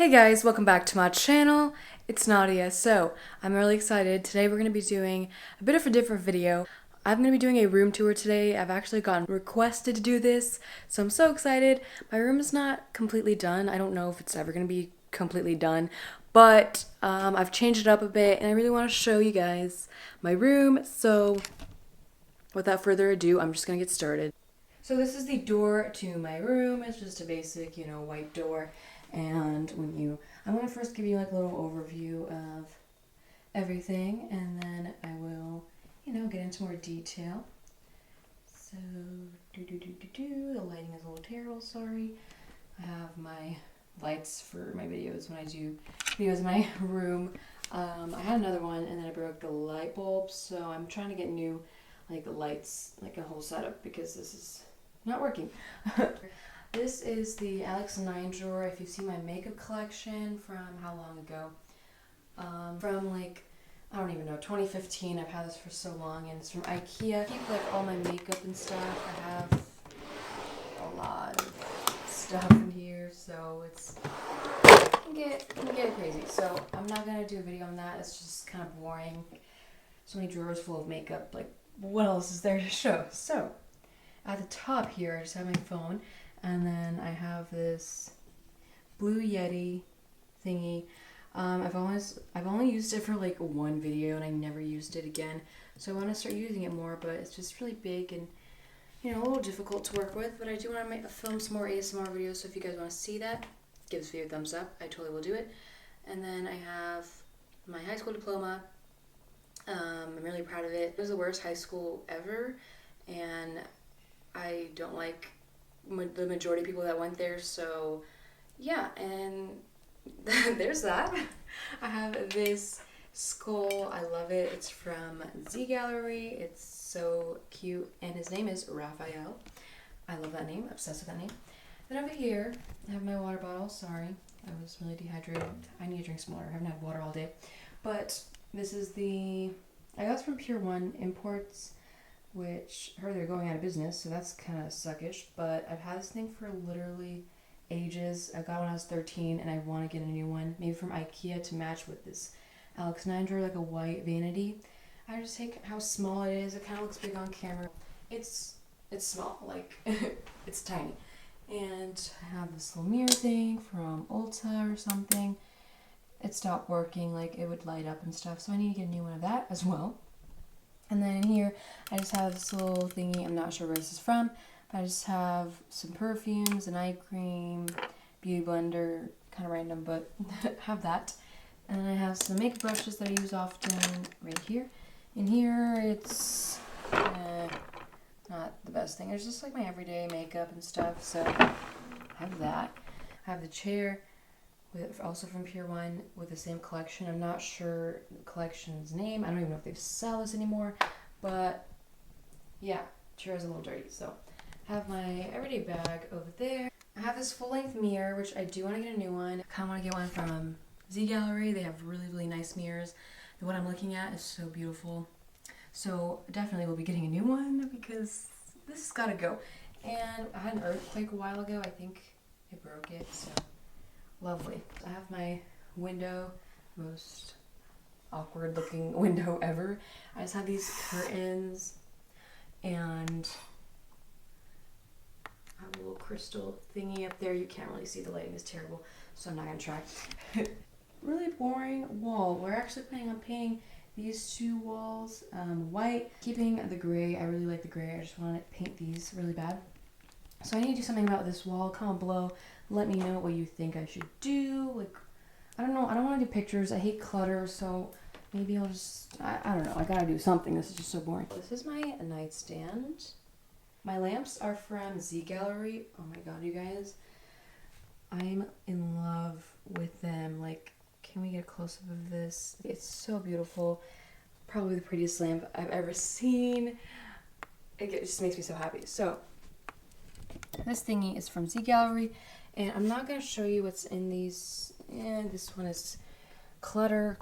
Hey guys, welcome back to my channel. It's Nadia. So, I'm really excited. Today we're going to be doing a bit of a different video. I'm going to be doing a room tour today. I've actually gotten requested to do this, so I'm so excited. My room is not completely done. I don't know if it's ever going to be completely done, but I've changed it up a bit and I really want to show you guys my room. So, without further ado, I'm just going to get started. So this is the door to my room. It's just a basic, white door. And I'm going to first give you like a little overview of everything, and then I will, get into more detail. So, the lighting is a little terrible, sorry. I have my lights for my videos when I do videos in my room. I had another one and then I broke the light bulb, so I'm trying to get new lights, like a whole setup, because this is not working. This is the Alex 9 drawer. If you see my makeup collection from how long ago? From I don't even know, 2015. I've had this for so long, and it's from IKEA. I keep all my makeup and stuff. I have a lot of stuff in here, so it can get crazy. So I'm not gonna do a video on that. It's just kind of boring. So many drawers full of makeup. What else is there to show? So at the top here, I just have my phone. And then I have this Blue Yeti thingy. I've only used it for one video and I never used it again. So I want to start using it more, but it's just really big and a little difficult to work with. But I do want to film some more ASMR videos. So if you guys want to see that, give this video a thumbs up. I totally will do it. And then I have my high school diploma. I'm really proud of it. It was the worst high school ever, and I don't like the majority of people that went there, so yeah. And there's that. I have this skull. I love it. It's from Z Gallery. It's so cute, and his name is Raphael. I love that name. Obsessed with that name. Then over here I have my water bottle. Sorry, I was really dehydrated. I need to drink some water. I haven't had water all day. But this is I got this from Pure One Imports, which I heard they're going out of business, so that's kind of suckish. But I've had this thing for literally ages. I got it when I was 13, and I want to get a new one, maybe from IKEA, to match with this Alex 9 drawer, like a white vanity. I just think how small it is. It kind of looks big on camera. It's small, it's tiny. And I have this little mirror thing from Ulta or something. It stopped working, it would light up and stuff, so I need to get a new one of that as well. And then in here, I just have this little thingy. I'm not sure where this is from, but I just have some perfumes, an eye cream, beauty blender, kind of random, but have that. And then I have some makeup brushes that I use often right here. In here, it's not the best thing. It's just my everyday makeup and stuff, so I have that. I have the chair, also from Pure One, with the same collection. I'm not sure the collection's name. I don't even know if they sell this anymore. But yeah, chair is a little dirty. So I have my everyday bag over there. I have this full-length mirror, which I do want to get a new one. I kind of want to get one from Z Gallery. They have really, really nice mirrors. The one I'm looking at is so beautiful. So definitely will be getting a new one because this has got to go. And I had an earthquake a while ago. I think it broke it, so lovely. I have my window, most awkward looking window ever. I just have these curtains, and I have a little crystal thingy up there. You can't really see, the lighting is terrible, so I'm not gonna try. Really boring wall. We're actually planning on painting these two walls white, keeping the gray. I really like the gray. I just want to paint these really bad. So I need to do something about this wall. Comment below. Let me know what you think I should do. I don't know. I don't want to do pictures. I hate clutter, so maybe I'll just, I don't know. I gotta do something. This is just so boring. This is my nightstand. My lamps are from Z Gallery. Oh my god, you guys. I'm in love with them. Can we get a close-up of this? It's so beautiful. Probably the prettiest lamp I've ever seen. It just makes me so happy. So this thingy is from Z Gallery, and I'm not going to show you what's in these. This one is clutter.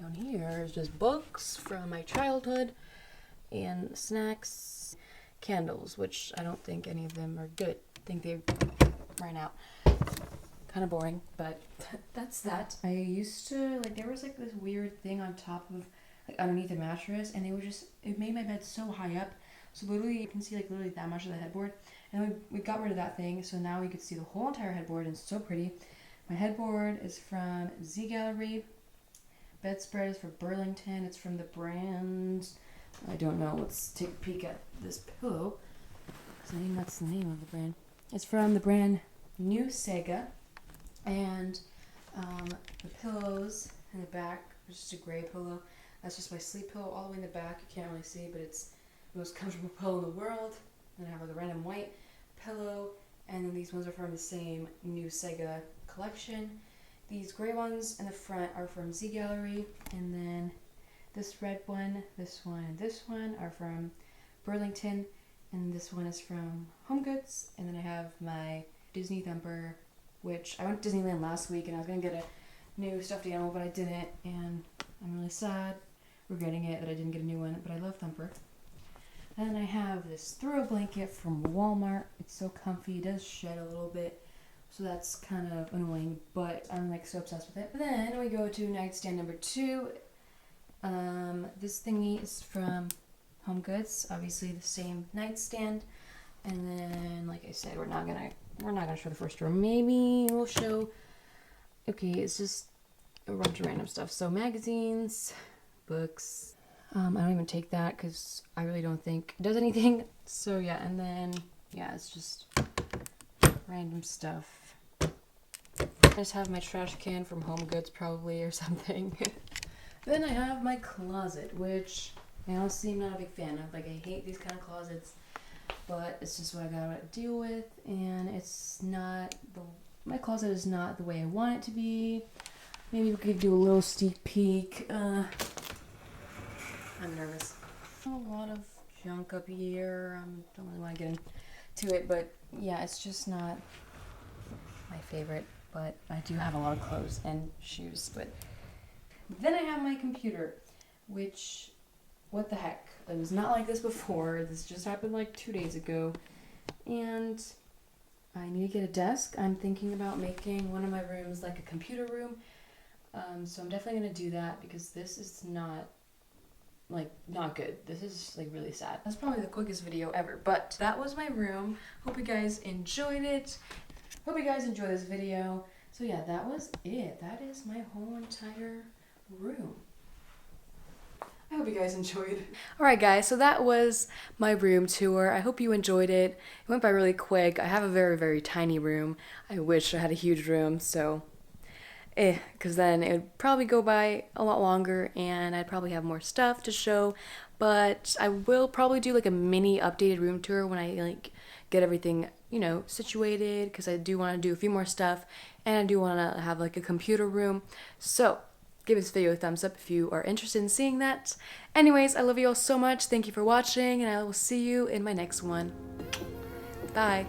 Down here is just books from my childhood, and snacks, candles, which I don't think any of them are good. I think they ran out. kind of boring, but that's that. I used to, like, there was like this weird thing on top of, like, underneath the mattress, and it made my bed so high up, so literally you can see like literally that much of the headboard, and we got rid of that thing, so now we could see the whole entire headboard, and it's so pretty. My headboard is from Z Gallery. Bedspread is for Burlington. It's from the brand, I don't know. Let's take a peek at this pillow, because I think that's the name of the brand. It's from the brand New Sega, and the pillows in the back are just a gray pillow. That's just my sleep pillow all the way in the back. You can't really see, but it's the most comfortable pillow in the world. Then I have like a random white pillow, and then these ones are from the same New Sega collection. These gray ones in the front are from Z Gallery, and then this red one, this one, and this one are from Burlington, and this one is from Home Goods. And then I have my Disney Thumper, which I went to Disneyland last week, and I was gonna get a new stuffed animal, but I didn't, and I'm really sad, regretting it that I didn't get a new one, but I love Thumper. Then I have this throw blanket from Walmart. It's so comfy. It does shed a little bit, so that's kind of annoying, but I'm like so obsessed with it. But then we go to nightstand number 2. This thingy is from Home Goods, obviously the same nightstand. And then, like I said, we're not gonna show the first row. Maybe we'll show. Okay, it's just a bunch of random stuff. So magazines, books. I don't even take that because I really don't think it does anything. So yeah, and then yeah, it's just random stuff. I just have my trash can from Home Goods probably or something. Then I have my closet, which I honestly am not a big fan of. Like, I hate these kind of closets, but it's just what I gotta deal with, and it's not my closet is not the way I want it to be. Maybe we could do a little sneak peek. I'm nervous. A lot of junk up here. Don't really want to get into it, but yeah, it's just not my favorite. But I do have a lot of clothes and shoes. But then I have my computer, which, what the heck? It was not like this before. This just happened like 2 days ago, and I need to get a desk. I'm thinking about making one of my rooms like a computer room. So I'm definitely gonna do that because this is not good. This is like really sad. That's probably the quickest video ever, but that was my room. Hope you guys enjoyed it. Hope you guys enjoyed this video. So yeah, that was it. That is my whole entire room. I hope you guys enjoyed. Alright guys, so that was my room tour. I hope you enjoyed it. It went by really quick. I have a very, very tiny room. I wish I had a huge room, so because then it would probably go by a lot longer and I'd probably have more stuff to show. But I will probably do like a mini updated room tour when I like get everything, you know, situated, because I do want to do a few more stuff and I do want to have like a computer room. So give this video a thumbs up if you are interested in seeing that. Anyways, I love you all so much. Thank you for watching, and I will see you in my next one. Bye.